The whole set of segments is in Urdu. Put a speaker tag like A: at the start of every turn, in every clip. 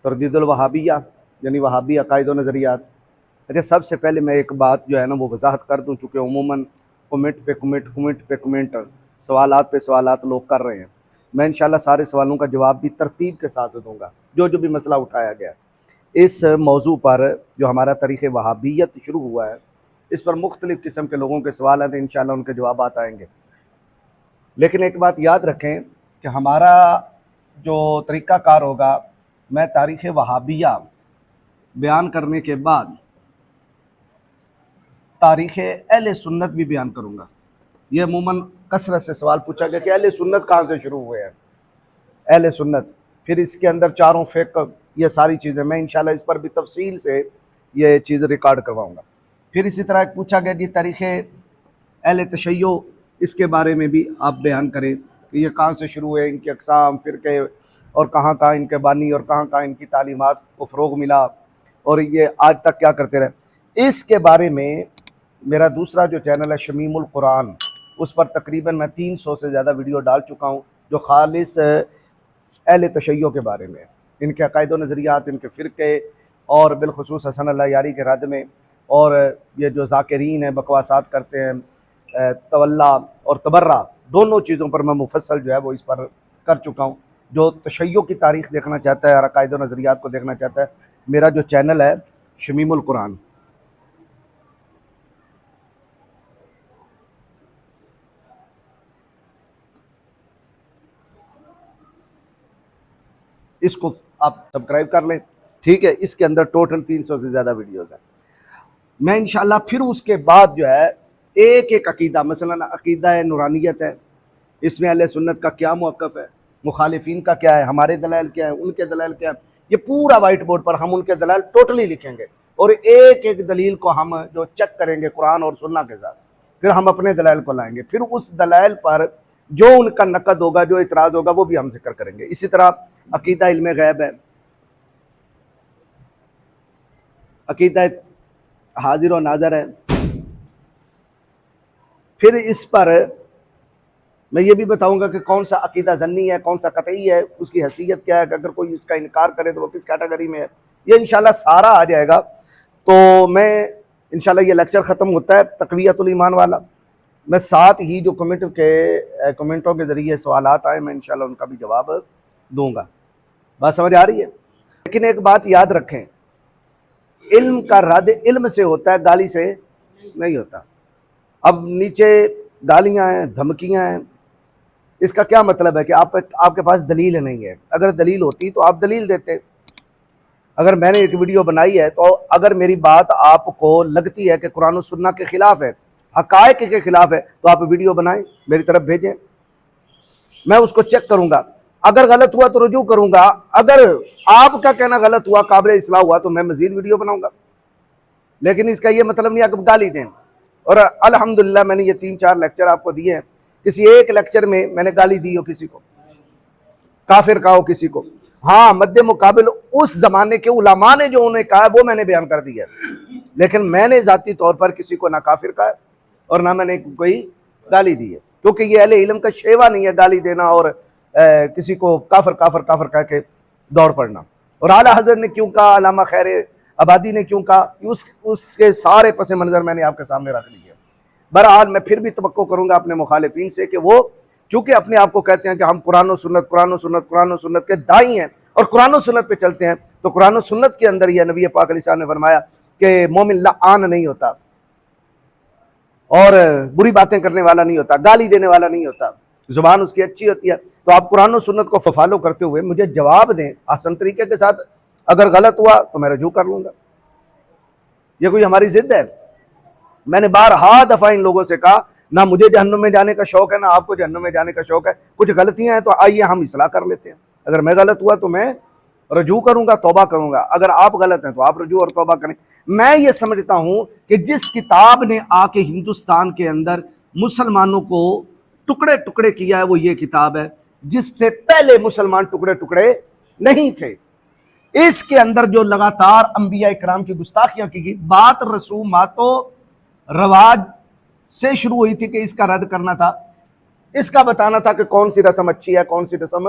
A: تردید الوہابیہ یعنی وہابی عقائد و نظریات۔ اچھا، سب سے پہلے میں ایک بات جو ہے نا وہ وضاحت کر دوں، چونکہ عموماً کمنٹ پہ سوالات پہ سوالات لوگ کر رہے ہیں۔ میں انشاءاللہ سارے سوالوں کا جواب بھی ترتیب کے ساتھ دوں گا، جو بھی مسئلہ اٹھایا گیا اس موضوع پر جو ہمارا تاریخ وہابیت شروع ہوا ہے، اس پر مختلف قسم کے لوگوں کے سوالات ہیں، انشاءاللہ ان کے جوابات آئیں گے۔ لیکن ایک بات یاد رکھیں کہ ہمارا جو طریقہ کار ہوگا، میں تاریخ وہابیہ بیان کرنے کے بعد تاریخ اہل سنت بھی بیان کروں گا۔ یہ عموماً کثرت سے سوال پوچھا گیا کہ اہل سنت کہاں سے شروع ہوئے ہیں، اہل سنت، پھر اس کے اندر چاروں فقہ، یہ ساری چیزیں میں انشاءاللہ اس پر بھی تفصیل سے یہ چیز ریکارڈ کرواؤں گا۔ پھر اسی طرح پوچھا گیا کہ تاریخ اہل تشیع، اس کے بارے میں بھی آپ بیان کریں کہ یہ کہاں سے شروع ہوئے، ان کے اقسام، فرقے، اور کہاں کہاں ان کے بانی اور کہاں کہاں ان کی تعلیمات کو فروغ ملا، اور یہ آج تک کیا کرتے رہے۔ اس کے بارے میں میرا دوسرا جو چینل ہے شمیم القرآن، اس پر تقریباً میں 300 سے زیادہ ویڈیو ڈال چکا ہوں، جو خالص اہل تشیع کے بارے میں، ان کے عقائد و نظریات، ان کے فرقے، اور بالخصوص حسن اللہ یاری کے رد میں، اور یہ جو ذاکرین ہیں بکواسات کرتے ہیں، تولا اور تبرہ، دونوں چیزوں پر میں مفصل جو ہے وہ اس پر کر چکا ہوں۔ جو تشیع کی تاریخ دیکھنا چاہتا ہے اور عقائد و نظریات کو دیکھنا چاہتا ہے، میرا جو چینل ہے شمیم القرآن۔ اس کو آپ سبسکرائب کر لیں، ٹھیک ہے۔ اس کے اندر ٹوٹل 300 سے زیادہ ویڈیوز ہیں۔ میں انشاءاللہ پھر اس کے بعد جو ہے ایک ایک عقیدہ، مثلا عقیدہ نورانیت ہے، اس میں اہل سنت کا کیا موقف ہے، مخالفین کا کیا ہے، ہمارے دلائل کیا ہیں، ان کے دلائل کیا ہیں، یہ پورا وائٹ بورڈ پر ہم ان کے دلائل ٹوٹلی لکھیں گے، اور ایک ایک دلیل کو ہم جو چیک کریں گے قرآن اور سنت کے ساتھ، پھر ہم اپنے دلائل کو لائیں گے، پھر اس دلائل پر جو ان کا نقد ہوگا، جو اعتراض ہوگا، وہ بھی ہم ذکر کریں گے۔ اسی طرح عقیدہ علم غیب ہے، عقیدہ حاضر و ناظر ہے۔ پھر اس پر میں یہ بھی بتاؤں گا کہ کون سا عقیدہ ظنی ہے، کون سا قطعی ہے، اس کی حیثیت کیا ہے، کہ اگر کوئی اس کا انکار کرے تو وہ کس کیٹیگری میں ہے، یہ انشاءاللہ سارا آ جائے گا۔ تو میں انشاءاللہ یہ لیکچر ختم ہوتا ہے تقویت الایمان والا، میں ساتھ ہی جو کمنٹوں کے ذریعے سوالات آئے، میں انشاءاللہ ان کا بھی جواب دوں گا۔ بات سمجھ آ رہی ہے؟ لیکن ایک بات یاد رکھیں، علم کا رد علم سے ہوتا ہے، گالی سے نہیں ہوتا۔ اب نیچے گالیاں ہیں، دھمکیاں ہیں، اس کا کیا مطلب ہے کہ آپ کے پاس دلیل نہیں ہے۔ اگر دلیل ہوتی تو آپ دلیل دیتے۔ اگر میں نے ایک ویڈیو بنائی ہے، تو اگر میری بات آپ کو لگتی ہے کہ قرآن و سنت کے خلاف ہے، حقائق کے خلاف ہے، تو آپ ویڈیو بنائیں، میری طرف بھیجیں، میں اس کو چیک کروں گا۔ اگر غلط ہوا تو رجوع کروں گا، اگر آپ کا کہنا غلط ہوا، قابل اصلاح ہوا، تو میں مزید ویڈیو بناؤں گا۔ لیکن اس کا یہ مطلب نہیں کہ آپ گالی دیں۔ اور الحمدللہ میں نے یہ 3-4 لیکچر آپ کو دیے ہیں، کسی ایک لیکچر میں میں نے گالی دی ہو کسی کو، کافر کہا ہو کسی کو؟ ہاں، مد مقابل اس زمانے کے علماء نے جو انہیں کہا وہ میں نے بیان کر دیا ہے، لیکن میں نے ذاتی طور پر کسی کو نہ کافر کہا اور نہ میں نے کوئی گالی دی ہے، کیونکہ یہ اہل علم کا شیوا نہیں ہے گالی دینا اور کسی کو کافر کافر کافر کہہ کے دوڑ پڑنا۔ اور اعلیٰ حضرت نے کیوں کہا، علامہ خیر آبادی نے کیوں کہا، اس کے سارے پس منظر میں نے آپ کے سامنے رکھ لیے۔ بہرحال میں پھر بھی توقع کروں گا اپنے مخالفین سے کہ وہ چونکہ اپنے آپ کو کہتے ہیں کہ ہم قرآن و سنت کے دائی ہیں اور قرآن و سنت پہ چلتے ہیں، تو قرآن و سنت کے اندر یہ نبی پاک علیہ السلام نے فرمایا کہ مومن لعان نہیں ہوتا، اور بری باتیں کرنے والا نہیں ہوتا، گالی دینے والا نہیں ہوتا، زبان اس کی اچھی ہوتی ہے۔ تو آپ قرآن و سنت کو فالو کرتے ہوئے مجھے جواب دیں آسان طریقے کے ساتھ، اگر غلط ہوا تو میں رجوع کر لوں گا۔ یہ کوئی ہماری ضد ہے؟ میں نے بارہا دفعہ ان لوگوں سے کہا، نہ مجھے جہنم میں جانے کا شوق ہے، نہ آپ کو جہنم میں جانے کا شوق ہے، کچھ غلطیاں ہیں تو آئیے ہم اصلاح کر لیتے ہیں۔ اگر میں غلط ہوا تو میں رجوع کروں گا، توبہ کروں گا، اگر آپ غلط ہیں تو آپ رجوع اور توبہ کریں۔ میں یہ سمجھتا ہوں کہ جس کتاب نے آ کے ہندوستان کے اندر مسلمانوں کو ٹکڑے ٹکڑے کیا ہے، وہ یہ کتاب ہے، جس سے پہلے مسلمان ٹکڑے ٹکڑے نہیں تھے۔ اس کے اندر جو لگاتار انبیاء اکرام کی گستاخیاں کی گئی، بات رسومات و رواج سے شروع ہوئی تھی کہ اس کا رد کرنا تھا، اس کا بتانا تھا کہ کون سی رسم اچھی ہے، کون سی رسم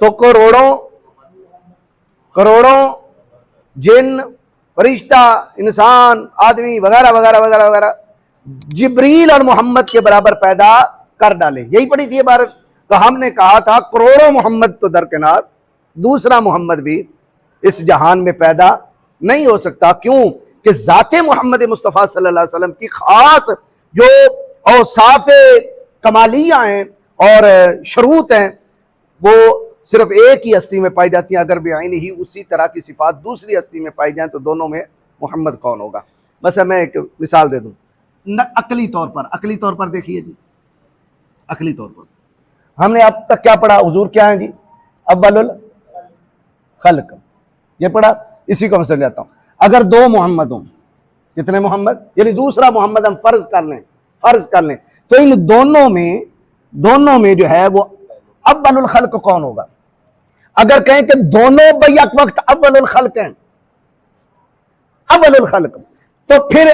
A: تو کروڑوں جن، فرشتہ، انسان، آدمی وغیرہ وغیرہ وغیرہ وغیرہ جبریل اور محمد کے برابر پیدا کر ڈالے. یہی پڑھی تھی عبارت. تو ہم نے کہا تھا کروڑوں محمد تو درکنار، دوسرا محمد بھی اس جہان میں پیدا نہیں ہو سکتا. کیوں کہ ذات محمد مصطفیٰ صلی اللہ علیہ وسلم کی خاص جو اوصاف کمالیہ ہیں اور شروط ہیں وہ صرف ایک ہی ہستی میں پائی جاتی ہیں. اگر بعین ہی اسی طرح کی صفات دوسری ہستی میں پائی جائیں تو دونوں میں محمد کون ہوگا؟ بس میں ایک مثال دے دوں. عقلی طور پر دیکھیے جی، عقلی طور پر ہم نے اب تک کیا پڑھا؟ حضور کیا ہیں جی؟ اول الخلق. یہ پڑھا، اسی کو میں سمجھاتا ہوں. اگر دو محمد ہوں، کتنے محمد؟ یعنی دوسرا محمد ہم فرض کر لیں تو ان دونوں میں جو ہے وہ اول الخلق کون ہوگا؟ اگر کہیں کہ دونوں بیک وقت اول الخلق ہیں، اول الخلق، تو پھر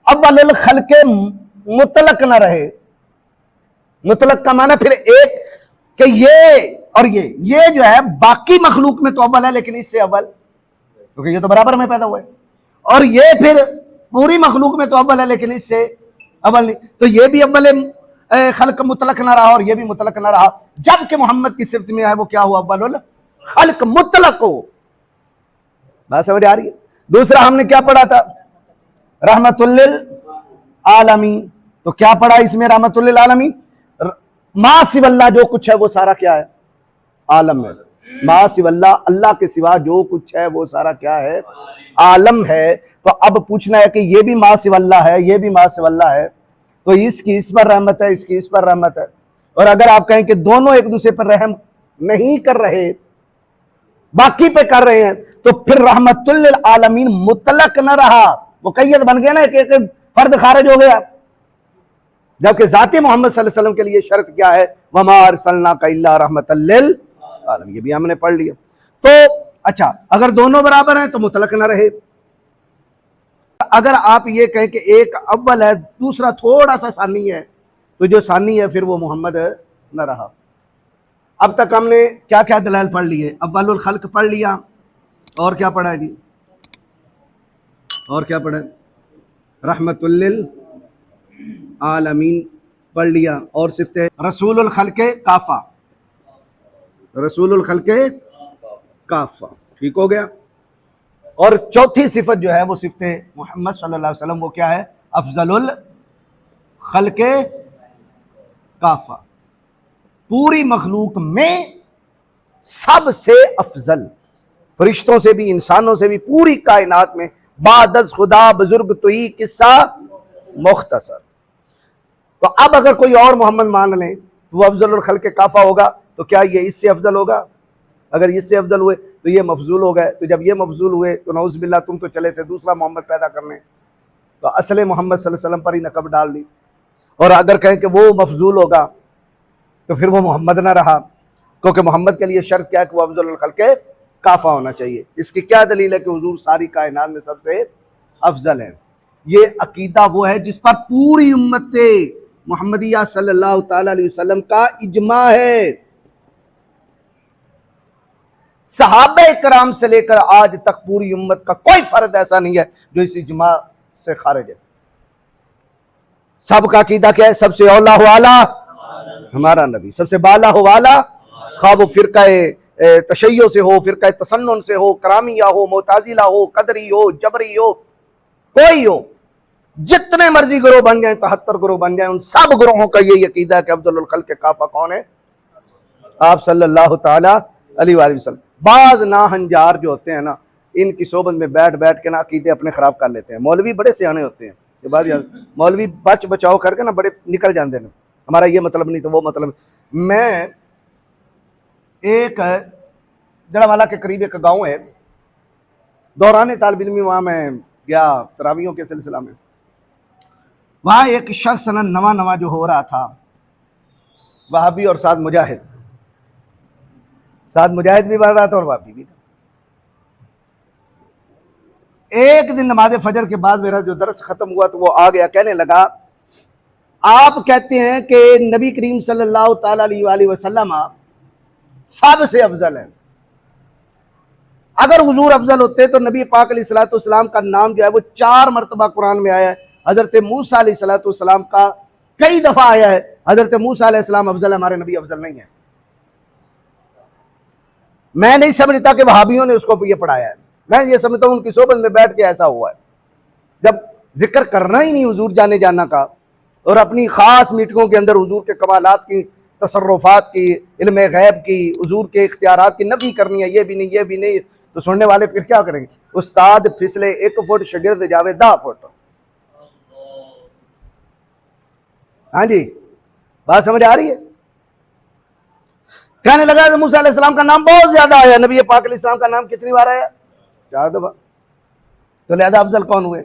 A: اول الخلق مطلق نہ رہے. مطلق کا معنی پھر ایک کہ یہ اور یہ جو ہے باقی مخلوق میں تو اول ہے لیکن اس سے اول، کیونکہ یہ تو برابر میں پیدا ہوا ہے. اور یہ پھر پوری مخلوق میں تو اول ہے لیکن اس سے اول نہیں. تو یہ بھی اول خلق مطلق نہ رہا اور یہ بھی مطلق نہ رہا. جبکہ محمد کی صفت میں ہے وہ کیا ہوا؟ اول الخلق مطلق ہو. بات سمجھ آ رہی ہے؟ دوسرا ہم نے کیا پڑھا تھا؟ رحمت للعالمین. تو کیا پڑھا اس میں؟ رحمت للعالمین. ما سوی اللہ جو کچھ ہے وہ سارا کیا ہے؟ عالم ہے. ما سوی اللہ، اللہ کے سوا جو کچھ ہے وہ سارا کیا ہے؟ عالم ہے. تو اب پوچھنا ہے کہ یہ بھی ما سوی اللہ ہے، یہ بھی ما سوی اللہ ہے، تو اس کی اس پر رحمت ہے، اس کی اس پر رحمت ہے. اور اگر آپ کہیں کہ دونوں ایک دوسرے پر رحم نہیں کر رہے، باقی پہ کر رہے ہیں، تو پھر رحمت للعالمین مطلق نہ رہا، مقید بن گیا نا کہ ایک فرد خارج ہو گیا. جبکہ ذات محمد صلی اللہ علیہ وسلم کے لیے شرط کیا ہے؟ وَمَا أَرْسَلْنَاكَ إِلَّا رَحْمَةً لِّلْعَالَمِينَ. یہ بھی ہم نے پڑھ لیا. تو اچھا، اگر دونوں برابر ہیں تو مطلق نہ رہے. اگر آپ یہ کہیں کہ ایک اول ہے دوسرا تھوڑا سا ثانی ہے، تو جو ثانی ہے پھر وہ محمد نہ رہا. اب تک ہم نے کیا کیا دلائل پڑھ لیے؟ اول الخلق پڑھ لیا، اور کیا پڑھا ہے جی؟ اور کیا پڑھا ہے؟ رحمت للعالمین پڑھ لیا. اور صفت رسول الخلق کافہ، رسول الخلق کافہ، ٹھیک ہو گیا. اور چوتھی صفت جو ہے وہ صفت محمد صلی اللہ علیہ وسلم، وہ کیا ہے؟ افضل الخلق کافہ. پوری مخلوق میں سب سے افضل، فرشتوں سے بھی، انسانوں سے بھی، پوری کائنات میں بعد از خدا بزرگ تو ہی قصہ مختصر. تو اب اگر کوئی اور محمد مان لیں تو وہ افضل الخلق کافہ ہوگا، تو کیا یہ اس سے افضل ہوگا؟ اگر اس سے افضل ہوئے تو یہ مفضول ہو گئے. تو جب یہ مفضول ہوئے تو نعوذ باللہ تم تو چلے تھے دوسرا محمد پیدا کرنے، تو اصل محمد صلی اللہ علیہ وسلم پر ہی نقب ڈال دی. اور اگر کہیں کہ وہ مفضول ہوگا تو پھر وہ محمد نہ رہا، کیونکہ محمد کے لیے شرط کیا ہے کہ وہ افضل الخلق کافہ ہونا چاہیے. اس کی کیا دلیل ہے کہ حضور ساری کائنات میں سب سے افضل ہیں؟ یہ عقیدہ وہ ہے جس پر پوری امت محمدیہ صلی اللہ تعالی علیہ وسلم کا اجماع ہے. صحابہ کرام سے لے کر آج تک پوری امت کا کوئی فرد ایسا نہیں ہے جو اس اجماع سے خارج ہے. سب کا عقیدہ کیا ہے؟ سب سے اولا ہو اعلیٰ ہمارا نبی، سب سے بالا ہو والا، خواہ وہ فرقہ تشیع سے ہو، فرقہ تسنن سے ہو، کرامیہ ہو، معتزلہ ہو، قدری ہو، جبری ہو، کوئی ہو، جتنے مرضی گروہ بن جائیں، 73 گروہ بن جائیں، ان سب گروہوں کا یہی عقیدہ ہے کہ افضل الخلق کافہ کون ہے؟ آپ صلی اللہ تعالیٰ علیہ وآلہ وسلم. بعض ناہنجار جو ہوتے ہیں نا، ان کی صحبت میں بیٹھ کے نا عقیدے اپنے خراب کر لیتے ہیں. مولوی بڑے سیانے ہوتے ہیں، یہ بات یاد، مولوی بچاؤ کر کے نا بڑے نکل جاندے ہیں، ہمارا یہ مطلب نہیں تو وہ مطلب. میں ایک جڑاوالا کے قریب ایک گاؤں ہے، دوران طالب علمی وہاں میں گیا تراویحوں کے سلسلہ میں. وہاں ایک شخص نا نواں جو ہو رہا تھا، وہابی اور ساتھ مجاہد بھی بن رہا تھا اور وہابی بھی تھا. ایک دن نماز فجر کے بعد میرا جو درس ختم ہوا تو وہ آ گیا، کہنے لگا آپ کہتے ہیں کہ نبی کریم صلی اللہ تعالی علیہ وآلہ وسلم سب سے افضل ہے. اگر حضور افضل ہوتے تو نبی پاک علیہ الصلوۃ والسلام کا نام جو ہے وہ 4 مرتبہ قرآن میں آیا ہے. حضرت موسیٰ علیہ الصلوۃ والسلام کا کئی دفعہ آیا ہے. حضرت موسیٰ علیہ السلام افضل ہے، ہمارے نبی افضل نہیں ہے. میں نہیں سمجھتا کہ وہابیوں نے اس کو یہ پڑھایا ہے، میں یہ سمجھتا ہوں ان کی صحبت میں بیٹھ کے ایسا ہوا ہے. جب ذکر کرنا ہی نہیں حضور جانے جانا کا، اور اپنی خاص میٹنگوں کے اندر حضور کے کمالات کی، تصرفات کی، علم غیب کی، حضور کے اختیارات کی نفی کرنی ہے، یہ بھی نہیں یہ بھی نہیں، تو سننے والے پھر کیا کریں گے؟ استاد پھسلے 1 فٹ، شاگرد جاوے 10 فٹ. ہاں جی، بات سمجھ آ رہی ہے؟ کہنے لگا کہ موسیٰ علیہ السلام کا نام بہت زیادہ آیا، نبی پاک علیہ السلام کا نام کتنی بار آیا؟ 4 دفعہ. تو لہذا افضل کون ہوئے؟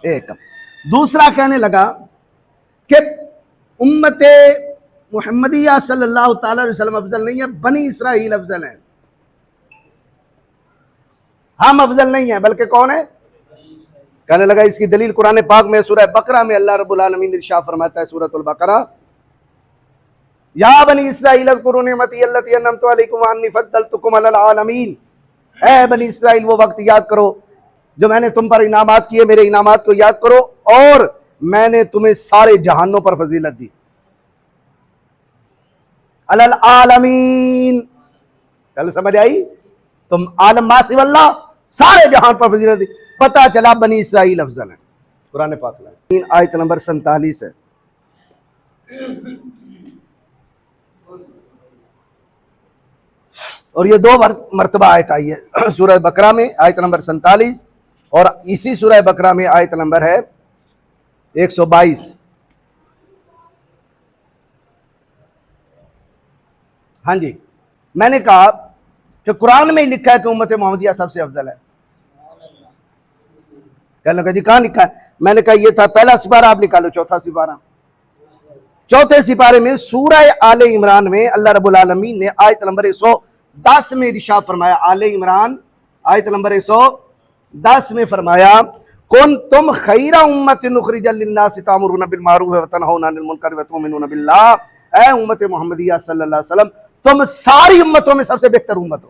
A: ایک. دوسرا کہنے لگا کہ امت محمدیہ صلی اللہ تعالی علیہ وسلم افضل نہیں ہے، بنی اسرائیل افضل ہیں. ہم افضل نہیں ہیں، بلکہ کون ہے؟ کہنے لگا اس کی دلیل قرآن پاک میں سورہ بقرہ میں اللہ رب العالمین ارشاد فرماتا ہے، سورۃ البقرہ، یا بنی اسرائیل اذکروا نعمتی التی انعمت علیکم وانی فضلتکم علی العالمین. اے بنی اسرائیل وہ وقت یاد کرو جو میں نے تم پر انعامات کیے، میرے انعامات کو یاد کرو، اور میں نے تمہیں سارے جہانوں پر فضیلت دی. علی العالمین، کل سمجھ آئی؟ تم عالم ما سوی اللہ، سارے جہان پر فضیلت دی. پتہ چلا بنی اسرائیل افضل ہیں. قرآن پاک میں آیت نمبر 47 ہے. اور یہ 2 مرتبہ آیت آئی ہے سورہ بقرہ میں، آیت نمبر 47، اور اسی سورہ بقرہ میں آیت نمبر ہے 122. ہاں جی، میں نے کہا کہ قرآن میں ہی لکھا ہے کہ امت محمدیہ سب سے افضل ہے. کہنے لگا جی کہاں لکھا ہے؟ میں نے کہا یہ تھا پہلا سپارہ، آپ نکالو 4تھا سپارہ. 4تھے سپارے میں سورہ آل عمران میں اللہ رب العالمین نے آیت نمبر 110 میں ارشاد فرمایا، آل عمران آیت نمبر 110 میں فرمایا، کنتم خیر امت اخرجت للناس تأمرون بالمعروف وتنہون عن المنکر وتؤمنون باللہ. اے امت محمدیہ صلی اللہ علیہ وسلم، تم ساری امتوں میں سب سے بہتر امت ہو.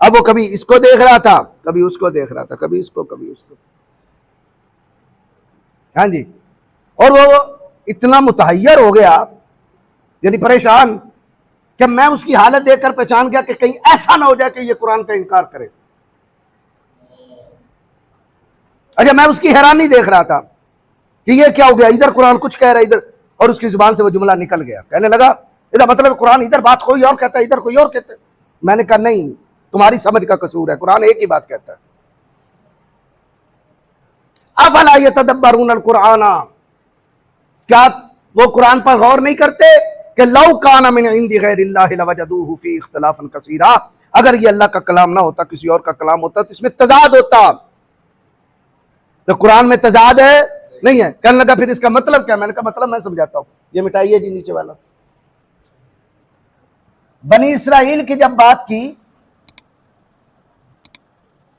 A: اب وہ کبھی اس کو دیکھ رہا تھا، کبھی اس کو دیکھ رہا تھا، کبھی اس کو کبھی اس کو. ہاں جی، اور وہ اتنا متحیر ہو گیا، یعنی پریشان، کہ میں اس کی حالت دیکھ کر پہچان گیا کہ کہیں ایسا نہ ہو جائے کہ یہ قرآن کا انکار کرے. اچھا، میں اس کی حیرانی دیکھ رہا تھا کہ یہ کیا ہو گیا، ادھر قرآن کچھ کہہ رہا ہے ادھر، اور اس کی زبان سے وہ جملہ نکل گیا. کہنے لگا ادھر مطلب قرآن ادھر بات کوئی اور کہتا ہے، ادھر کوئی اور کہتا ہے. میں نے کہا نہیں، تمہاری سمجھ کا قصور ہے، قرآن ایک ہی بات کہتا ہے. افلا یتدبرون القرآن، کیا وہ قرآن پر غور نہیں کرتے کہ لو کان من عند غیر اللہ لوجدوہ فی اختلافا کثیرا، اگر یہ اللہ کا کلام نہ ہوتا، کسی اور کا کلام ہوتا تو اس میں تضاد ہوتا. تو قرآن میں تضاد ہے نہیں ہے. کہنے لگا پھر اس کا مطلب کیا؟ میں نے کہا مطلب میں سمجھاتا ہوں، یہ مٹائیے جی نیچے والا. بنی اسرائیل کی جب بات کی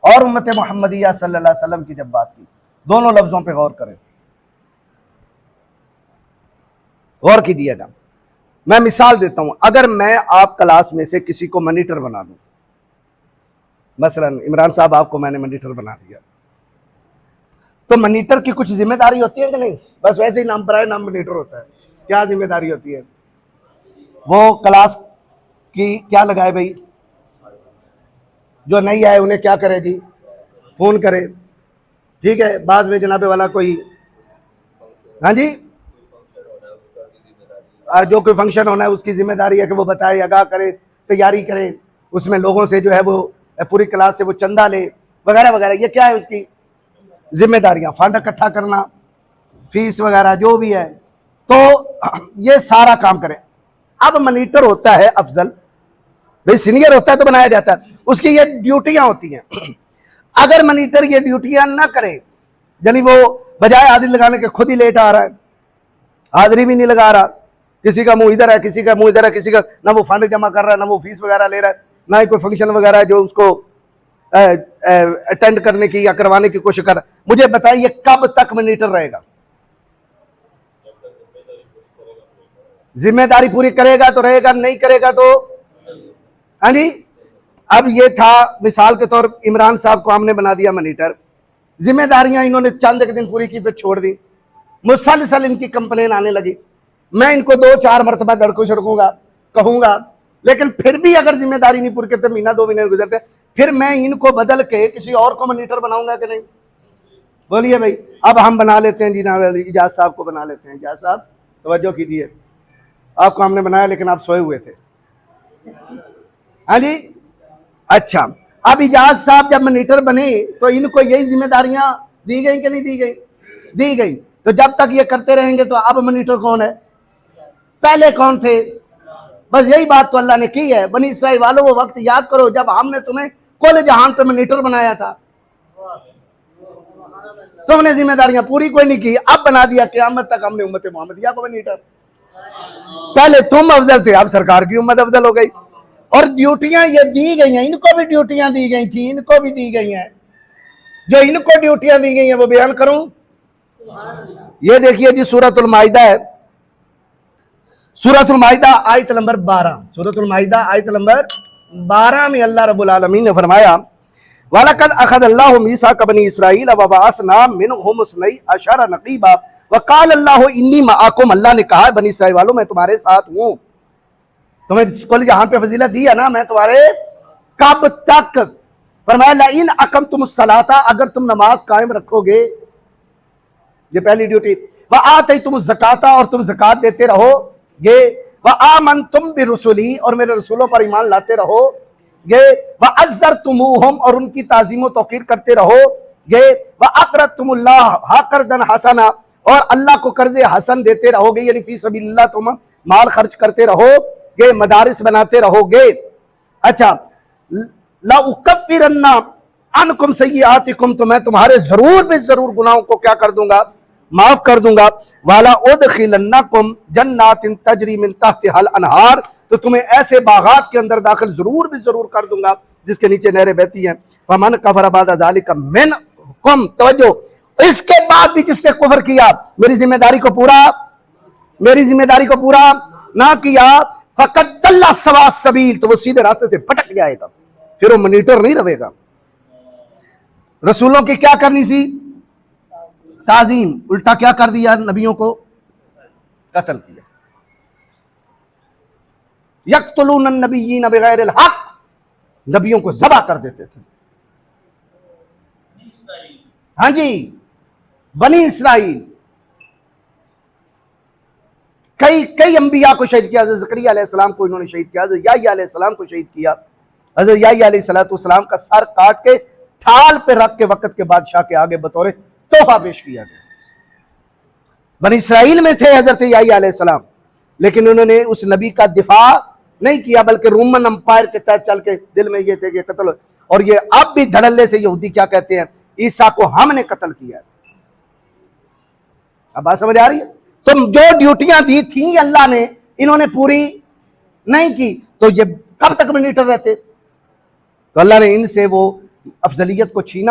A: اور امت محمدیہ صلی اللہ علیہ وسلم کی جب بات کی، دونوں لفظوں پہ غور کریں، غور کیجیے گا. میں مثال دیتا ہوں، اگر میں آپ کلاس میں سے کسی کو منیٹر بنا دوں، مثلا عمران صاحب آپ کو میں نے منیٹر بنا دیا، تو منیٹر کی کچھ ذمہ داری ہوتی ہے کہ نہیں؟ بس ویسے ہی نام پر آئے نام منیٹر ہوتا ہے. کیا ذمہ داری ہوتی ہے؟ وہ کلاس کی کیا لگائے بھائی، جو نہیں آئے انہیں کیا کرے جی، فون کرے. ٹھیک ہے، بعد میں جناب والا کوئی، ہاں جی، جو کوئی فنکشن ہونا ہے اس کی ذمہ داری ہے کہ وہ بتائے، آگاہ کرے، تیاری کرے، اس میں لوگوں سے جو ہے وہ پوری کلاس سے وہ چندہ لے وغیرہ وغیرہ. یہ کیا ہے اس کی ذمہ داریاں، فنڈ اکٹھا کرنا، فیس وغیرہ جو بھی ہے، تو یہ سارا کام کرے. اب منیٹر ہوتا ہے افضل، بھئی سینئر ہوتا ہے تو بنایا جاتا ہے، اس کی یہ ڈیوٹیاں ہوتی ہیں. اگر منیٹر یہ ڈیوٹیاں نہ کرے، یعنی وہ بجائے حاضری لگانے کے خود ہی لیٹ آ رہا ہے، حاضری بھی نہیں لگا رہا، کسی کا منہ ادھر ہے، کسی کا منہ ادھر ہے، کسی کا نہ وہ فنڈ جمع کر رہا ہے، نہ وہ فیس وغیرہ لے رہا ہے، نہ ہی کوئی فنکشن وغیرہ ہے جو اس کو اٹینڈ کرنے کی یا کروانے کی کوشش کر رہا ہے. مجھے بتائیں یہ کب تک منیٹر رہے گا؟ ذمہ داری پوری کرے گا تو رہے گا, نہیں کرے گا تو ہاں جی. اب یہ تھا مثال کے طور عمران صاحب کو ہم نے بنا دیا منیٹر, ذمہ داریاں انہوں نے چند ایک دن پوری کی پھر چھوڑ دی, مسلسل ان کی کمپلین آنے لگی. میں ان کو 2-4 مرتبہ دڑکوں چھڑکوں گا, کہوں گا, لیکن پھر بھی اگر ذمہ داری نہیں پوری کرتے, مہینہ 2 مہینے گزرتے, پھر میں ان کو بدل کے کسی اور کو منیٹر بناؤں گا کہ نہیں؟ بولیے بھائی. اب ہم بنا لیتے ہیں جناب اجاز صاحب کو بنا لیتے ہیں. اجاز صاحب توجہ کیجیے, آپ کو ہم نے بنایا لیکن آپ سوئے ہوئے تھے. ہاں جی اچھا, اب اجاز صاحب جب منیٹر بنے تو ان کو یہی ذمہ داریاں دی گئیں کہ نہیں دی گئی؟ دی گئی. تو جب تک یہ کرتے رہیں گے تو اب منیٹر کون ہے؟ پہلے کون تھے؟ بس یہی بات تو اللہ نے کی ہے. بنی اسرائیل والوں وہ وقت یاد کرو جب ہم نے تمہیں کل جہان پہ منیٹر بنایا تھا, تم نے ذمہ داریاں پوری کوئی نہیں کی, اب بنا دیا قیامت تک ہم نے امت محمدیہ کو منیٹر. پہلے تم افضل تھے, اب سرکار کی امت افضل ہو گئی. اور ڈیوٹیاں یہ دی گئی ہیں, ان کو بھی ڈیوٹیاں دی گئی تھی, ان کو بھی دی گئی ہیں. جو ان کو ڈیوٹیاں دی گئی ہیں وہ بیان کروں. یہ دیکھیے جی سورۃ المائدہ ہے, سورۃ المائدہ آیت نمبر 12. سورۃ المائدہ آیت نمبر 12 میں اللہ رب العالمین نے فرمایا وَلَقَدْ أَخَذَ اللَّهُ مِيثَاقَ بَنِي إِسْرَائِيلَ وَبَعَثْنَا مِنْهُمُ اثْنَيْ عَشَرَ نَقِيبًا وَقَالَ اللَّهُ إِنِّي مَعَكُمْ. اللہ نے کہا بنی اسرائیل والوں میں تمہارے ساتھ ہوں. تمہیں کل جہاں پہ فضیلت دی ہے نا, میں تمہارے کب تک. فرمایا لَإِنْ أَقَمْتُمُ الصَّلَاةَ, اگر تم نماز قائم رکھو گے, یہ پہلی ڈیوٹی. وَآتَيْتُمُ الزَّكَاةَ, اور تم زکات دیتے رہو گے. وَآمَنْتُمْ بِرُسُلِي, اور میرے رسولوں پر ایمان لاتے رہو گے. وَعَزَّرْتُمُوهُمْ, اور ان کی تعظیم و توقیر کرتے رہو گے. وَأَقْرَضْتُمُ اللَّهَ قَرْضًا حَسَنًا, اور اللہ کو قرض حسن دیتے رہو گے, یعنی فی سبیل اللہ تم مال خرچ کرتے رہو گے, مدارس بناتے رہو گے. اچھا لَأُكَفِّرَنَّ عَنْكُمْ سَيِّئَاتِكُمْ, تو میں تمہارے ضرور بھی ضرور گناہوں کو کیا کر دوں گا؟ معاف کر دوں گا. وَلَا أُدْخِلَنَّكُمْ جَنَّاتٍ تَجْرِي مِن تَحْتِهَا الْأَنْهَارُ, تو تمہیں ایسے باغات کے اندر داخل ضرور بھی ضرور کر دوں گا جس کے نیچے نہریں بہتی ہیں. فَمَنْ كَفَرَ بَعْدَ ذَلِكَ مِنْكُمْ, توجہ, اس کے بعد بھی جس نے کفر کیا, میری ذمہ داری کو پورا نہ کیا, فَقَدْ ضَلَّ سَوَاءَ السَّبِيلِ, تو وہ سیدھے راستے سے بھٹک جائے گا, پھر وہ منیٹر نہیں رہے گا. رسولوں کی کیا کرنی سی؟ تعظیم. الٹا کیا کر دیا؟ نبیوں کو قتل کیا. یقتلون النبیین بغیر الحق, نبیوں کو ذبح کر دیتے تھے. ہاں جی بنی اسرائیل کئی انبیاء کو شہید کیا. حضرت زکریا علیہ السلام کو انہوں نے شہید کیا, حضرت یحییٰ علیہ السلام کو شہید کیا. حضرت یحییٰ علیہ السلام کا سر کاٹ کے تھال پہ رکھ کے وقت کے بادشاہ کے آگے بطور تحفہ پیش کیا گیا. بنی اسرائیل میں تھے حضرت یحییٰ علیہ السلام, لیکن انہوں نے اس نبی کا دفاع نہیں کیا, بلکہ رومن امپائر کے تحت چل کے دل میں یہ تھے کہ قتل. اور یہ اب بھی دھڑلے سے یہودی کیا کہتے ہیں, عیسیٰ کو ہم نے قتل کیا ہے. اب بات سمجھ آ رہی ہے؟ تم جو ڈیوٹیاں دی تھیں اللہ نے, انہوں نے پوری نہیں کی, تو یہ کب تک منیٹر رہتے؟ تو اللہ نے ان سے وہ افضلیت کو چھین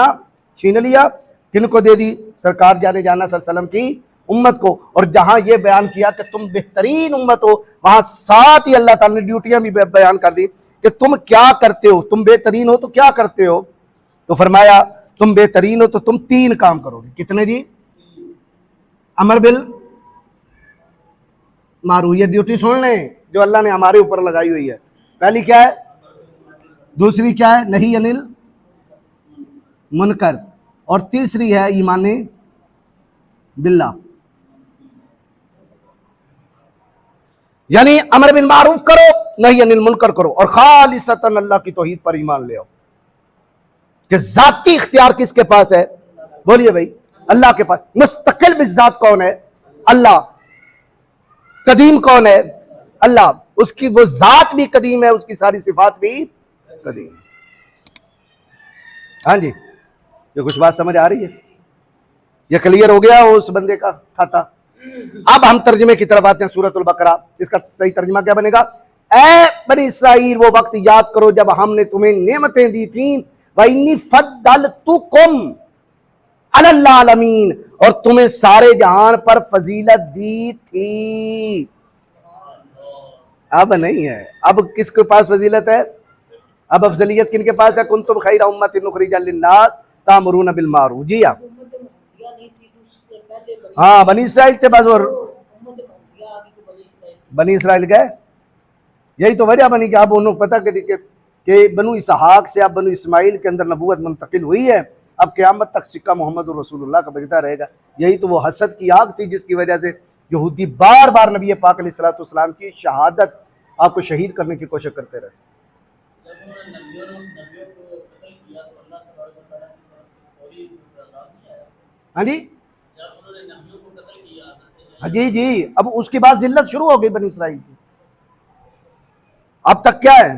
A: لیا. کن کو دے دی؟ سرکار جانے جانا صلی اللہ علیہ وسلم کی امت کو. اور جہاں یہ بیان کیا کہ تم بہترین امت ہو, وہاں ساتھ ہی اللہ تعالیٰ نے ڈیوٹیاں بھی بیان کر دی کہ تم کیا کرتے ہو. تم بہترین ہو تو کیا کرتے ہو؟ تو فرمایا تم بہترین ہو تو تم 3 کام کرو گے. کتنے جی؟ امر بالمعروف, یہ ڈیوٹی سن لیں جو اللہ نے ہمارے اوپر لگائی ہوئی ہے. پہلی کیا ہے؟ دوسری کیا ہے؟ نہی انل منکر, اور تیسری ہے ایمان باللہ. یعنی امر بالمعروف کرو, نہی انل منکر کرو, اور خالصتاً اللہ کی توحید پر ایمان لے آؤ. کہ ذاتی اختیار کس کے پاس ہے؟ بولیے بھائی, اللہ کے پاس. مستقل بالذات کون ہے؟ اللہ. قدیم کون ہے؟ اللہ. اس کی وہ ذات بھی قدیم ہے, اس کی ساری صفات بھی قدیم. ہاں جی, یہ کچھ بات سمجھ آ رہی ہے؟ یہ کلیئر ہو گیا اس بندے کا کھاتا. اب ہم ترجمے کی طرف آتے ہیں. سورۃ البقرہ, اس کا صحیح ترجمہ کیا بنے گا؟ اے بنی اسرائیل, وہ وقت یاد کرو جب ہم نے تمہیں نعمتیں دی تھیں. وَإِنِّي فَضَّلْتُكُمْ عَلَى الْعَالَمِينَ, اور تمہیں سارے جہان پر فضیلت دی تھی. اب نہیں ہے. اب کس کے پاس فضیلت ہے؟ اب افضلیت کن کے پاس ہے؟ کنتم خیر امۃ اخرجت للناس تامرون بالمعروف. جی ہاں بنی اسرائیل سے بس. اور بنی اسرائیل گئے. یہی تو وجہ بنی کہ اب انہوں کو پتہ کہ بنو اسحاق سے اب بنو اسماعیل کے اندر نبوت منتقل ہوئی ہے. اب قیامت تک سکہ محمد رسول اللہ کا بجتا رہے گا. یہی تو وہ حسد کی آگ تھی جس کی وجہ سے یہودی بار بار نبی پاک علیہ السلام کی شہادت آپ کو شہید کرنے کی کوشش کرتے رہے. ہاں جی جی جی. اب اس کے بعد ذلت شروع ہو گئی بنی اسرائیل کی. اب تک کیا ہے؟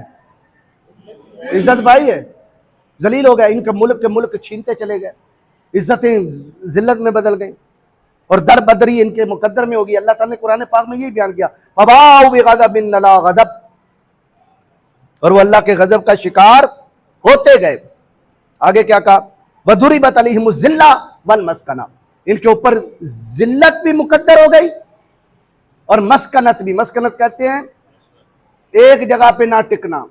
A: عزت بھائی ہے. ذلیل ہو گئے. ان کے ملک چھینتے چلے گئے. عزتیں ذلت میں بدل گئیں. اور در بدری ان کے مقدر میں ہوگی. اللہ تعالیٰ نے قرآن پاک میں یہی بیان کیا فَبَاءُوا بِغَضَبٍ عَلَىٰ غَضَبٍ. اور وہ اللہ کے غضب کا شکار ہوتے گئے. آگے کیا کہا؟ وَضُرِبَتْ عَلَيْهِمُ الذِّلَّةُ وَالْمَسْكَنَةُ. ان کے اوپر ذلت بھی مقدر ہو گئی اور مسکنت بھی. مسکنت کہتے ہیں ایک جگہ پہ نہ ٹکنا.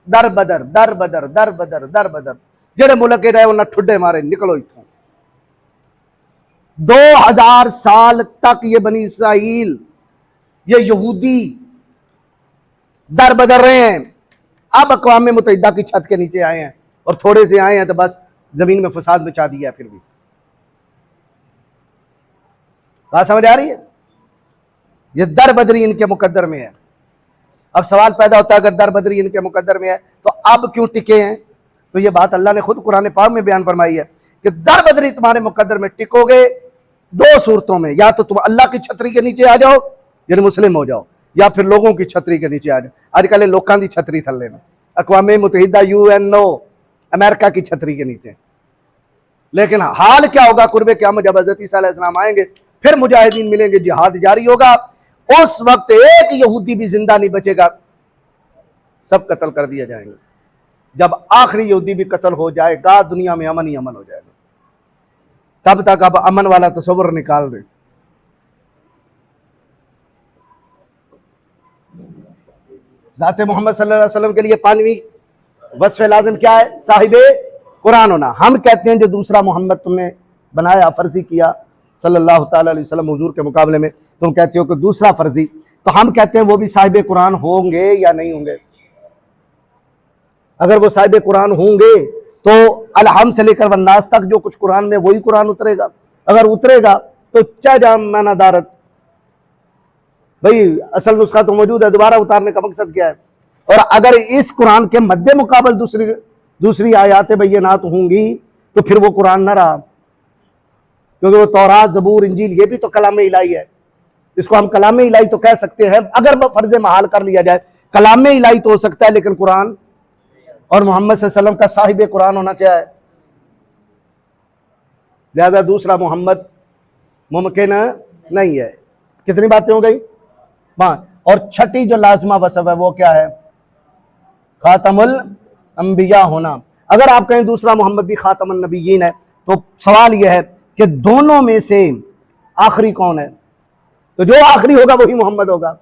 A: در بدر در بدر در بدر در بدر. جڑے ملک رہے انہیں ٹھڈے مارے نکلو اتھوں. 2000 سال تک یہ بنی اسرائیل یہ یہودی در بدر رہے ہیں. اب اقوام متحدہ کی چھت کے نیچے آئے ہیں اور تھوڑے سے آئے ہیں تو بس زمین میں فساد مچا دیا. پھر بھی بات سمجھ آ رہی ہے؟ یہ در بدری ان کے مقدر میں ہے. اب سوال پیدا ہوتا ہے اگر در بدری ان کے مقدر میں ہے تو اب کیوں ٹکے ہیں؟ تو یہ بات اللہ نے خود قرآن پاک میں بیان فرمائی ہے کہ در بدری تمہارے مقدر میں ٹکو گے 2 صورتوں میں. یا تو تم اللہ کی چھتری کے نیچے آ جاؤ یعنی مسلم ہو جاؤ, یا پھر لوگوں کی چھتری کے نیچے آ جاؤ. آج کل لوکاں دی چھتری تھلے میں اقوام متحدہ UNO امریکہ کی چھتری کے نیچے. لیکن حال کیا ہوگا قرب قیامت جب حضرت عیسیٰ علیہ السلام آئیں گے پھر مجاہدین ملیں گے, جہاد جاری ہوگا. اس وقت ایک یہودی بھی زندہ نہیں بچے گا, سب قتل کر دیا جائیں گے. جب آخری یہودی بھی قتل ہو جائے گا دنیا میں امن ہی امن ہو جائے گا. تب تک اب امن والا تصور نکال دیں. ذات محمد صلی اللہ علیہ وسلم کے لیے 5ویں وصف لازم کیا ہے؟ صاحب قرآن ہونا. ہم کہتے ہیں جو دوسرا محمد تم نے بنایا فرضی کیا صلی اللہ تعالی علیہ وسلم حضور کے مقابلے میں, تم کہتے ہو کہ دوسرا فرضی, تو ہم کہتے ہیں وہ بھی صاحب قرآن ہوں گے یا نہیں ہوں گے؟ اگر وہ صاحب قرآن ہوں گے تو الحم سے لے کر والناس تک جو کچھ قرآن میں وہی قرآن اترے گا. اگر اترے گا تو چا جام مانا دارت بھئی اصل نسخہ تو موجود ہے, دوبارہ اتارنے کا مقصد کیا ہے؟ اور اگر اس قرآن کے مد مقابل دوسری آیات بینات ہوں گی تو پھر وہ قرآن نہ رہا, کیونکہ وہ تورات زبور انجیل یہ بھی تو کلام الہی ہے. اس کو ہم کلام الہی تو کہہ سکتے ہیں اگر وہ فرض محال کر لیا جائے. کلام الہی تو ہو سکتا ہے لیکن قرآن اور محمد صلی اللہ علیہ وسلم کا صاحب قرآن ہونا کیا ہے؟ لہذا دوسرا محمد ممکن نہیں ہے. کتنی باتیں ہو گئی؟ اور چھٹی جو لازمہ وصف ہے وہ کیا ہے؟ خاتم الانبیاء ہونا. اگر آپ کہیں دوسرا محمد بھی خاتم النبیین ہے تو سوال یہ ہے کہ دونوں میں سے آخری کون ہے؟ تو جو آخری ہوگا وہی محمد ہوگا.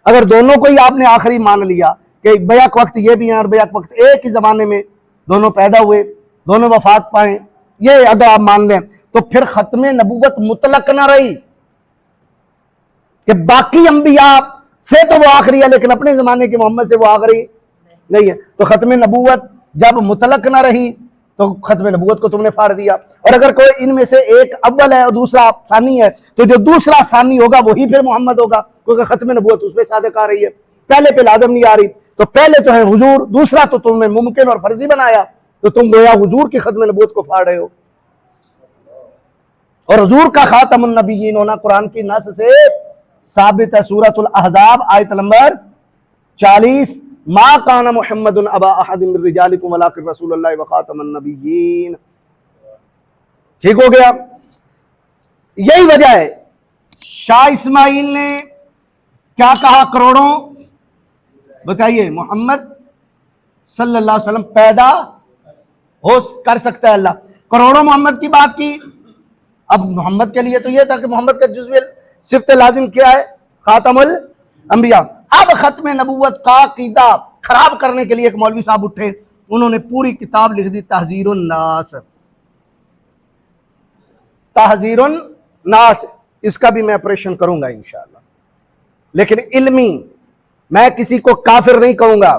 A: اگر دونوں کو ہی آپ نے آخری مان لیا کہ بیک وقت یہ بھی ہیں اور بیک وقت ایک ہی زمانے میں دونوں پیدا ہوئے, دونوں وفات پائیں, یہ اگر آپ مان لیں تو پھر ختم نبوت مطلق نہ رہی کہ باقی انبیاء سے تو وہ آخری ہے لیکن اپنے زمانے کے محمد سے وہ آخری نہیں ہے. تو ختم نبوت جب مطلق نہ رہی تو ختم نبوت کو تم نے پھاڑ دیا. اور اگر کوئی ان میں سے ایک اول ہے اور دوسرا ثانی ہے تو جو دوسرا ثانی ہوگا وہی پھر محمد ہوگا, کیونکہ ختم نبوت اس پہ صادق آ رہی ہے, پہلے پہ لازم نہیں آ رہی. تو پہلے تو ہے حضور, دوسرا تو تم نے ممکن اور فرضی بنایا, تو تم گویا حضور کی ختم نبوت کو پھاڑ رہے ہو. اور حضور کا خاتم النبیین ہونا قرآن کی نص سے ثابت ہے. سورۃ الاحزاب آیت نمبر 40 ما کان محمد ابا احد من رجالکم ولکن رسول اللہ وخاتم النبیین. ٹھیک ہو گیا؟ یہی وجہ ہے شاہ اسماعیل نے کیا کہا کروڑوں, بتائیے محمد صلی اللہ علیہ وسلم پیدا ہو کر سکتا ہے اللہ, کروڑوں محمد کی بات کی. اب محمد کے لیے تو یہ تھا کہ محمد کا جزو صفت لازم کیا ہے؟ خاتم الانبیاء. اب ختم نبوت کا عقیدہ خراب کرنے کے لیے ایک مولوی صاحب اٹھے, انہوں نے پوری کتاب لکھ دی تحذیر الناس. تحذیر الناس, اس کا بھی میں آپریشن کروں گا انشاءاللہ, لیکن علمی, میں کسی کو کافر نہیں کہوں گا.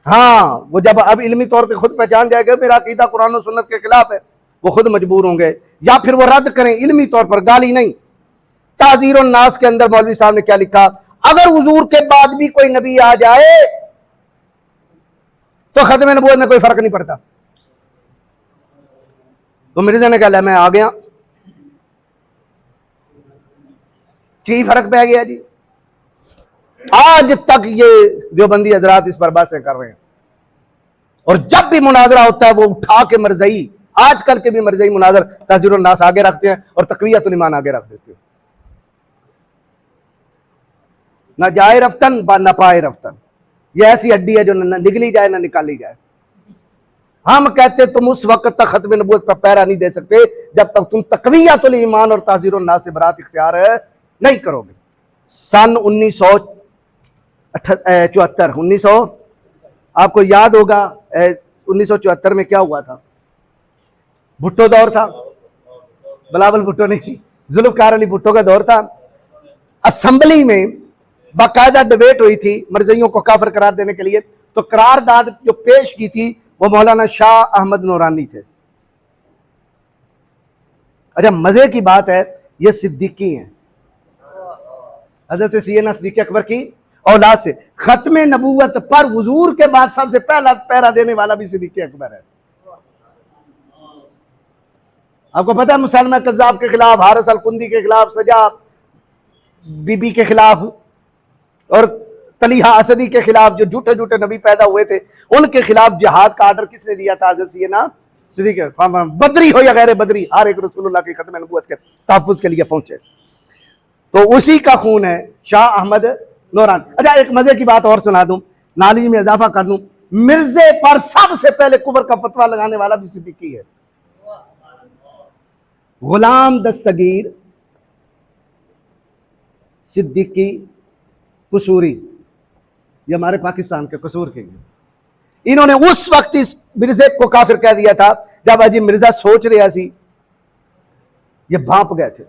A: ہاں وہ جب اب علمی طور پہ خود پہچان جائے گا میرا عقیدہ قرآن و سنت کے خلاف ہے, وہ خود مجبور ہوں گے, یا پھر وہ رد کریں علمی طور پر, گالی نہیں. تحذیر الناس کے اندر مولوی صاحب نے کیا لکھا, اگر حضور کے بعد بھی کوئی نبی آ جائے تو ختم نبوت میں کوئی فرق نہیں پڑتا. تو مرزا نے کہا میں آ گیا, کی فرق پہ گیا جی. آج تک یہ دیوبندی حضرات اس پر بحثیں کر رہے ہیں, اور جب بھی مناظرہ ہوتا ہے وہ اٹھا کے مرزئی, آج کل کے بھی مرزئی مناظر تحذیر الناس آگے رکھتے ہیں اور تقویت الایمان آگے رکھ دیتے ہیں. نہ جائے رفتن نہ پائے رفتن, یہ ایسی ہڈی ہے جو نہ نگلی جائے نہ نکالی جائے. ہم کہتے تم اس وقت تک ختم نبوت پر پیرا نہیں دے سکتے جب تک تم تقویت الایمان اور تحذیر الناس سے برات اختیار نہیں کرو گے. سن 1974 آپ کو یاد ہوگا 1974 میں کیا ہوا تھا, بھٹو دور تھا, بلاول بھٹو نہیں, ذوالفقار علی بھٹو کا دور تھا. اسمبلی میں باقاعدہ ڈیبیٹ ہوئی تھی مرزائیوں کو کافر قرار دینے کے لیے, تو قرارداد جو پیش کی تھی وہ مولانا شاہ احمد نورانی تھے. اچھا مزے کی بات ہے, یہ صدیقی ہیں, حضرت سیدنا صدیق اکبر کی اولاد سے. ختم نبوت پر حضور کے بعد سب سے پہلا پیرا دینے والا بھی صدیق اکبر ہے. آپ کو پتہ ہے مسلمہ کذاب کے خلاف, حارث القندی کے خلاف, سجا بی بی کے خلاف اور طلیحہ اسدی کے خلاف, جو جھوٹے جھوٹے نبی پیدا ہوئے تھے, ان کے خلاف جہاد کا آرڈر کس نے دیا تھا؟ حضرت سیدنا صدیق. بدری ہو یا غیر بدری, ہر ایک رسول اللہ کی ختم نبوت کے تحفظ کے لیے پہنچے. تو اسی کا خون ہے شاہ احمد نورانی. اچھا ایک مزے کی بات اور سنا دوں, نالج میں اضافہ کر دوں, مرزے پر سب سے پہلے کفر کا فتویٰ لگانے والا بھی صدیقی ہے. غلام دستگیر, صدیقی, قصوری, یہ ہمارے پاکستان کے قصور کے ہیں. انہوں نے اس وقت اس مرزے کو کافر کہہ دیا تھا جب اجی مرزا سوچ رہا سی, یہ بھانپ گئے تھے.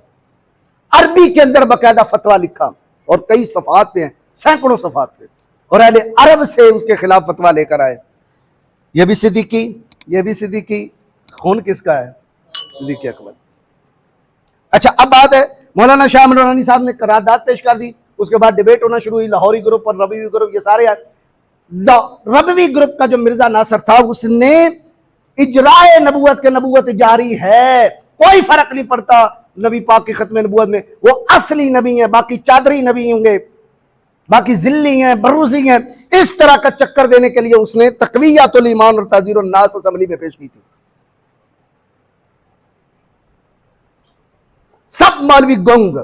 A: عربی کے اندر باقاعدہ فتویٰ لکھا اور کئی صفحات پہ ہیں, سینکڑوں صفحات پہ, اور اہل عرب سے اس کے خلاف فتویٰ لے کر آئے. یہ بھی صدیقی, یہ بھی صدیقی. خون کس کا ہے؟ صدیق اکبر. اچھا اب بات ہے, مولانا شاہ نورانی صاحب نے قرارداد پیش کر دی, اس کے بعد ڈیبیٹ ہونا شروع ہوئی. لاہوری گروپ اور ربوی گروپ, یہ سارے ربوی گروپ کا جو مرزا ناصر تھا اس نے اجرائے نبوت کے نبوت جاری ہے, کوئی فرق نہیں پڑتا نبی پاک کی ختم نبوت میں, وہ اصلی نبی ہیں, باقی چادری نبی ہوں گے, باقی ذلی ہیں, بروزی ہیں. اس طرح کا چکر دینے کے لیے اس نے تقویت الایمان اور تحذیر الناس اسمبلی میں پیش کی تھی. سب مولوی گنگ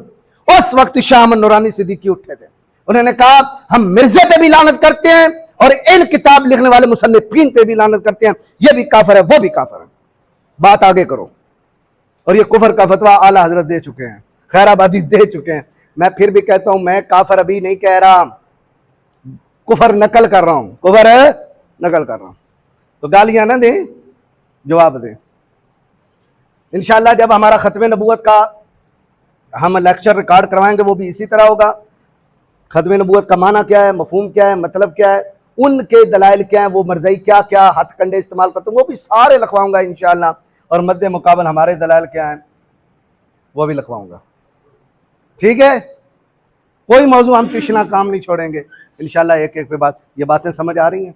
A: اس وقت شاہ احمد نورانی صدیقی اٹھے تھے. انہوں نے کہا ہم مرزے پہ بھی لعنت کرتے ہیں اور ان کتاب لکھنے والے مصنفین پہ بھی لعنت کرتے ہیں, یہ بھی کافر ہے وہ بھی کافر ہے. بات آگے کرو. اور یہ کفر کا فتویٰ اعلی حضرت دے چکے ہیں, خیر آبادی دے چکے ہیں. میں پھر بھی کہتا ہوں, میں کافر ابھی نہیں کہہ رہا, کفر نقل کر رہا ہوں, کفر نقل کر رہا ہوں. تو گالیاں نہ دیں, جواب دیں. انشاءاللہ جب ہمارا ختم نبوت کا ہم لیکچر ریکارڈ کروائیں گے وہ بھی اسی طرح ہوگا. ختم نبوت کا معنی کیا ہے, مفہوم کیا ہے, مطلب کیا ہے, ان کے دلائل کیا ہیں, وہ مرزائی کیا کیا ہتھ کنڈے استعمال کرتے ہیں, وہ بھی سارے لکھواؤں گا انشاءاللہ. اور مد مقابل ہمارے دلائل کیا ہیں وہ بھی لکھواؤں گا. ٹھیک ہے, کوئی موضوع ہم تشنا کام نہیں چھوڑیں گے انشاءاللہ. ایک ایک پہ بات, یہ باتیں سمجھ آ رہی ہیں.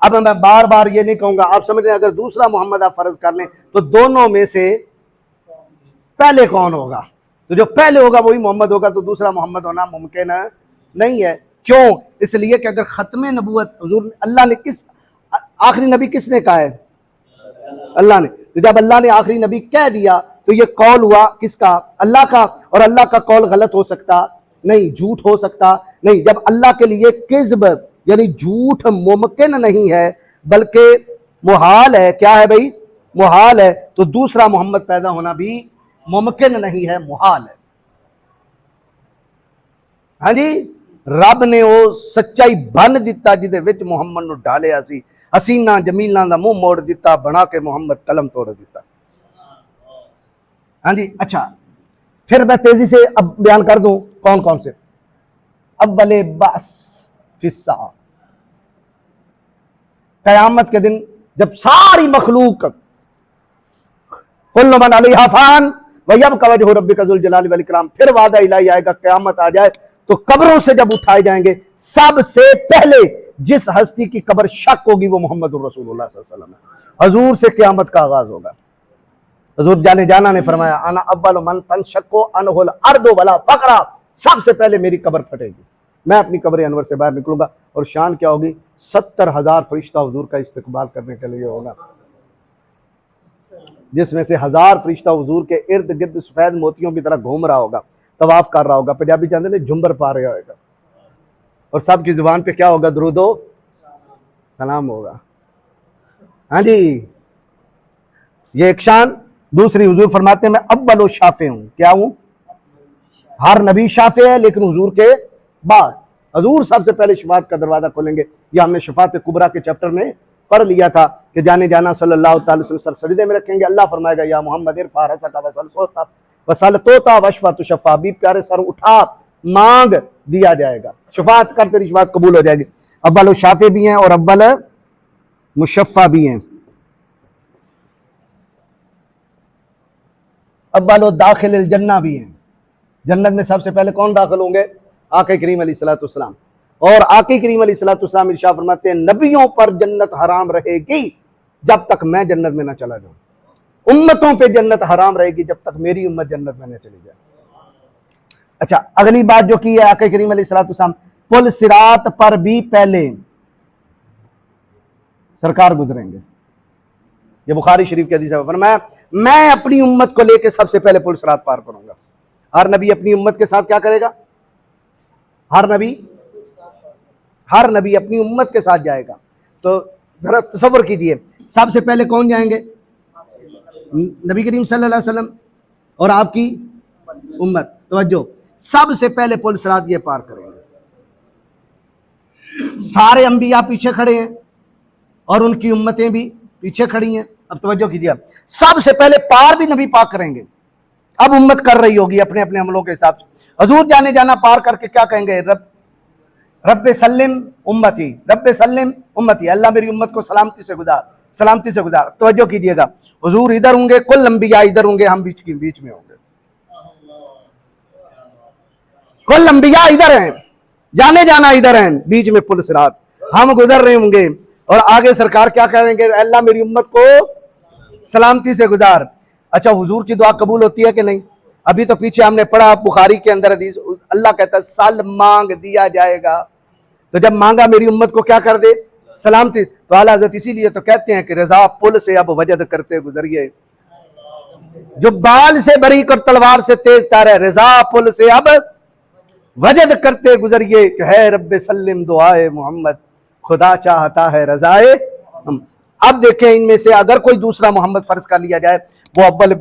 A: اب میں بار بار یہ نہیں کہوں گا, آپ سمجھ رہے ہیں اگر دوسرا محمد آپ فرض کر لیں تو دونوں میں سے پہلے کون ہوگا؟ تو جو پہلے ہوگا وہی محمد ہوگا, تو دوسرا محمد ہونا ممکن نہیں ہے. کیوں؟ اس لیے کہ اگر ختم نبوت حضور اللہ نے کس آخری نبی کس نے کہا ہے؟ اللہ نے. تو جب اللہ نے آخری نبی کہہ دیا تو یہ قول ہوا کس کا؟ اللہ کا. اور اللہ کا قول غلط ہو سکتا نہیں, جھوٹ ہو سکتا نہیں. جب اللہ کے لیے کذب یعنی جھوٹ ممکن نہیں ہے بلکہ محال ہے, کیا ہے بھائی؟ محال ہے, تو دوسرا محمد پیدا ہونا بھی ممکن نہیں ہے, محال ہے. ہاں جی, رب نے وہ سچائی بن دیتا جدے وچ محمد نو ڈالیا سی، حسینہ جمیلاں دا منہ موڑ دیتا، بنا کے محمد قلم توڑ دیتا۔ ہاں جی اچھا پھر میں تیزی سے اب بیان کر دوں کون کون سے۔ اول بعث فی الساعہ، قیامت کے دن جب ساری مخلوق کل من علیہا فان ویبقی وجہ ربک ذو الجلال والاکرام، پھر وعدہ الہی آئے گا، قیامت آ جائے تو قبروں سے جب اٹھائے جائیں گے، سب سے پہلے جس ہستی کی قبر شک ہوگی وہ محمد الرسول اللہ صلی اللہ علیہ وسلم ہے۔ حضور سے قیامت کا آغاز ہوگا۔ حضور جانے جانا نے فرمایا انا اول من تنشق عنہ الارض ولا فقرا، سب سے پہلے میری قبر پھٹے گی، میں اپنی قبر انور سے باہر نکلوں گا، اور شان کیا ہوگی، 70,000 فرشتہ حضور کا استقبال کرنے کے لیے ہوگا، جس میں سے 1000 فرشتہ حضور کے ارد گرد سفید موتیوں کی طرح گھوم رہا ہوگا، طواف کر رہا ہوگا، پنجابی جانتے ہیں جھمبر پا رہا ہوگا، اور سب کی زبان پہ کیا ہوگا، درود و سلام ہوگا۔ ہاں جی یہ ایک شان۔ دوسری حضور فرماتے ہیں میں اول و شافع ہوں، کیا ہوں؟ ہر نبی شافع ہے لیکن حضور کے بعد حضور سب سے پہلے شفاعت کا دروازہ کھولیں گے۔ یہ ہم نے شفاعت کبریٰ کے چیپٹر میں پڑھ لیا تھا کہ جانے جانا صلی اللہ تعالی وسلم سر سجدے میں رکھیں گے، اللہ فرمائے گا یا محمد ارفع رأسک وسل توتا واشفع تشفع، بھی پیارے سر اٹھا مانگ دیا جائے گا، شفاعت کر تیری شفاعت قبول ہو جائے گی۔ اول و شافع بھی ہیں اور اول مشفع بھی ہیں۔ اول و داخل الجنہ بھی ہیں، جنت میں سب سے پہلے کون داخل ہوں گے؟ آقا کریم علیہ السلام، اور آقا کریم علیہ السلام ارشاد فرماتے ہیں نبیوں پر جنت حرام رہے گی جب تک میں جنت میں نہ چلا جاؤں، امتوں پہ جنت حرام رہے گی جب تک میری امت جنت میں نہ چلی جائے۔ اچھا اگلی بات جو کی ہے آقا کریم علیہ السلام، پل صراط پر بھی پہلے سرکار گزریں گے، یہ بخاری شریف کی حدیث ہے، فرمایا میں اپنی امت کو لے کے سب سے پہلے پل صراط پار کروں گا۔ ہر نبی اپنی امت کے ساتھ کیا کرے گا؟ ہر نبی اپنی امت کے ساتھ جائے گا۔ تو ذرا تصور کیجئے سب سے پہلے کون جائیں گے؟ نبی کریم صلی اللہ علیہ وسلم اور آپ کی امت۔ توجہ، سب سے پہلے پل صراط یہ پار کریں گے، سارے انبیاء پیچھے کھڑے ہیں اور ان کی امتیں بھی پیچھے کھڑی ہیں۔ اب توجہ کیجئے، سب سے پہلے پار بھی نبی پاک کریں گے، اب امت کر رہی ہوگی اپنے اپنے عملوں کے حساب سے۔ حضور جانے جانا پار کر کے کیا کہیں گے؟ رب سلم امتی، رب سلم امتی، اللہ میری امت کو سلامتی سے گزار۔ توجہ کیجئے گا، حضور ادھر ہوں گے، کل انبیاء ادھر ہوں گے، ہم بیچ میں ہوں گے، کل انبیاء ادھر ہیں، جانے جانا ادھر ہیں، بیچ میں پل صراط، ہم گزر رہے ہوں گے، اور آگے سرکار کیا کریں گے؟ اللہ میری امت کو سلامتی سے گزار۔ اچھا حضور کی دعا قبول ہوتی ہے کہ نہیں؟ ابھی تو پیچھے ہم نے پڑھا بخاری کے اندر حدیث، اللہ کہتا ہے سل مانگ دیا جائے گا، تو جب مانگا میری امت کو کیا کر دے؟ سلامتی۔ تو اعلیٰ حضرت اسی لیے تو کہتے ہیں کہ رضا پل سے اب وجد کرتے گزریے، جو بال سے بریک اور تلوار سے تیز تار ہے، رضا پل سے اب وجد کرتے گزریے، کہ ہے رب سلم دعائے محمد، خدا چاہتا ہے رضائے ہم۔ اب دیکھیں ان میں سے اگر کوئی دوسرا محمد فرض کر لیا جائے، وہ اول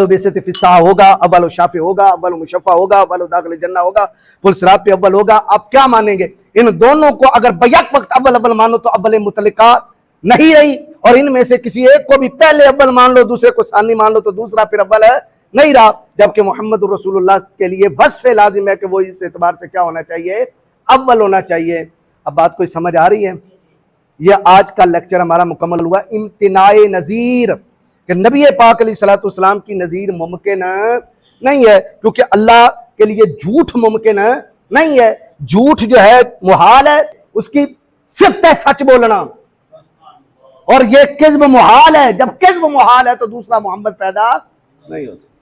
A: بعثت فی الساعہ ہوگا، اول شافع ہوگا، اول مشفع ہوگا، اول داخل الجنہ ہوگا، پل صراط پہ اول ہوگا۔ آپ کیا مانیں گے؟ ان دونوں کو اگر بیک وقت اول مانو تو اول متعلقہ نہیں رہی، اور ان میں سے کسی ایک کو بھی پہلے اول مان لو، دوسرے کو ثانی مان لو، تو دوسرا پھر اول ہے نہیں رہا، جبکہ محمد رسول اللہ کے لیے وصف لازم ہے کہ وہ اس اعتبار سے کیا ہونا چاہیے؟ اول ہونا چاہیے۔ اب بات کوئی سمجھ آ رہی ہے؟ یہ آج کا لیکچر ہمارا مکمل ہوا، امتناع نظیر، کہ نبی پاک علیہ السلام کی نظیر ممکن نہیں ہے، کیونکہ اللہ کے لیے جھوٹ ممکن نہیں ہے، جھوٹ جو ہے محال ہے، اس کی صفت ہے سچ بولنا، اور یہ کذب محال ہے، جب کذب محال ہے تو دوسرا محمد پیدا نہیں ہو سکتا۔